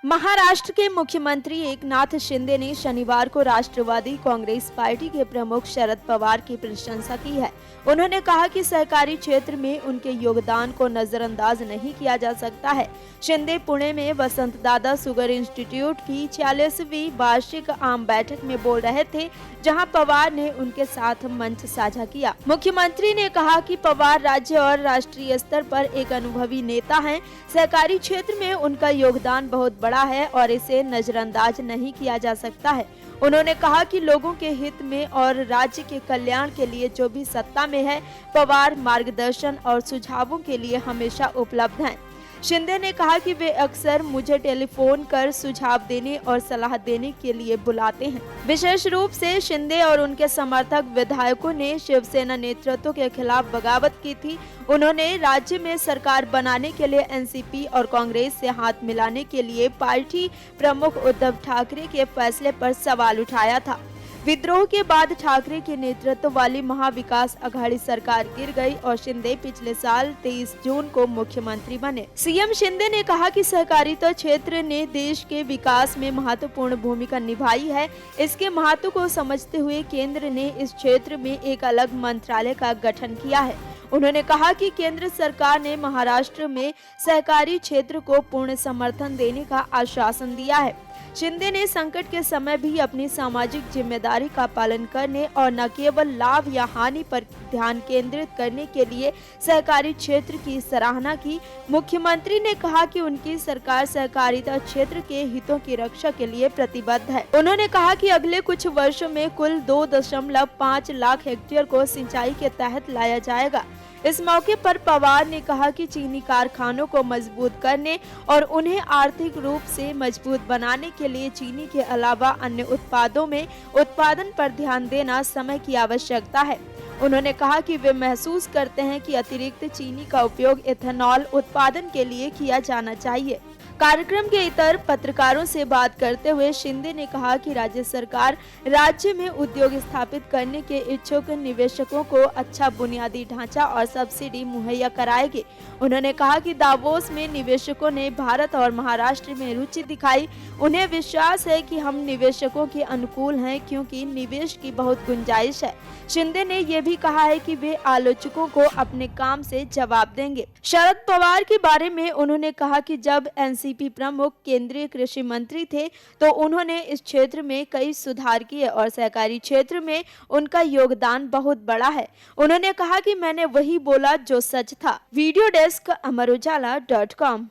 महाराष्ट्र के मुख्यमंत्री एकनाथ शिंदे ने शनिवार को राष्ट्रवादी कांग्रेस पार्टी के प्रमुख शरद पवार की प्रशंसा की है। उन्होंने कहा कि सहकारी क्षेत्र में उनके योगदान को नजरअंदाज नहीं किया जा सकता है। शिंदे पुणे में वसंत दादा शुगर इंस्टीट्यूट की 46वीं वार्षिक आम बैठक में बोल रहे थे, जहां पवार ने उनके साथ मंच साझा किया। मुख्यमंत्री ने कहा कि पवार राज्य और राष्ट्रीय स्तर पर एक अनुभवी नेता हैं। सहकारी क्षेत्र में उनका योगदान बहुत बड़ा है और इसे नजरअंदाज नहीं किया जा सकता है। उन्होंने कहा कि लोगों के हित में और राज्य के कल्याण के लिए जो भी सत्ता में है, पवार मार्गदर्शन और सुझावों के लिए हमेशा उपलब्ध हैं। शिंदे ने कहा कि वे अक्सर मुझे टेलीफोन कर सुझाव देने और सलाह देने के लिए बुलाते हैं। विशेष रूप से शिंदे और उनके समर्थक विधायकों ने शिवसेना नेतृत्व के खिलाफ बगावत की थी। उन्होंने राज्य में सरकार बनाने के लिए एनसीपी और कांग्रेस से हाथ मिलाने के लिए पार्टी प्रमुख उद्धव ठाकरे के फैसले पर सवाल उठाया था। विद्रोह के बाद ठाकरे के नेतृत्व वाली महाविकास अघाड़ी सरकार गिर गई और शिंदे पिछले साल 23 जून को मुख्यमंत्री बने। सीएम शिंदे ने कहा कि सहकारिता क्षेत्र ने देश के विकास में महत्वपूर्ण भूमिका निभाई है। इसके महत्व को समझते हुए केंद्र ने इस क्षेत्र में एक अलग मंत्रालय का गठन किया है। उन्होंने कहा कि केंद्र सरकार ने महाराष्ट्र में सहकारी क्षेत्र को पूर्ण समर्थन देने का आश्वासन दिया है। शिंदे ने संकट के समय भी अपनी सामाजिक जिम्मेदारी का पालन करने और न केवल लाभ या हानि पर ध्यान केंद्रित करने के लिए सहकारी क्षेत्र की सराहना की। मुख्यमंत्री ने कहा कि उनकी सरकार सहकारिता क्षेत्र के हितों की रक्षा के लिए प्रतिबद्ध है। उन्होंने कहा कि अगले कुछ वर्षों में कुल 2.5 लाख हेक्टेयर को सिंचाई के तहत लाया जाएगा। इस मौके पर पवार ने कहा कि चीनी कारखानों को मजबूत करने और उन्हें आर्थिक रूप से मजबूत बनाने के लिए चीनी के अलावा अन्य उत्पादों में उत्पादन पर ध्यान देना समय की आवश्यकता है। उन्होंने कहा कि वे महसूस करते हैं कि अतिरिक्त चीनी का उपयोग इथेनॉल उत्पादन के लिए किया जाना चाहिए। कार्यक्रम के इतर पत्रकारों से बात करते हुए शिंदे ने कहा कि राज्य सरकार राज्य में उद्योग स्थापित करने के इच्छुक निवेशकों को अच्छा बुनियादी ढांचा और सब्सिडी मुहैया कराएगी। उन्होंने कहा कि दावोस में निवेशकों ने भारत और महाराष्ट्र में रुचि दिखाई। उन्हें विश्वास है कि हम निवेशकों के अनुकूल हैं क्योंकि निवेश की बहुत गुंजाइश है। शिंदे ने यह भी कहा है कि वे आलोचकों को अपने काम से जवाब देंगे। शरद पवार के बारे में उन्होंने कहा कि जब एनसीपी प्रमुख केंद्रीय कृषि मंत्री थे तो उन्होंने इस क्षेत्र में कई सुधार किए और सहकारी क्षेत्र में उनका योगदान बहुत बड़ा है। उन्होंने कहा कि मैंने वही बोला जो सच था। Video desk amarujala.com।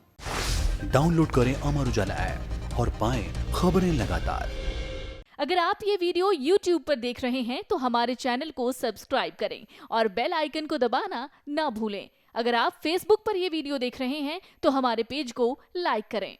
डाउनलोड करें अमर उजाला ऐप और पाएं खबरें लगातार। अगर आप ये वीडियो YouTube पर देख रहे हैं तो हमारे चैनल को सब्सक्राइब करें और बेल आइकन को दबाना ना भूलें। अगर आप Facebook पर ये वीडियो देख रहे हैं तो हमारे पेज को लाइक करें।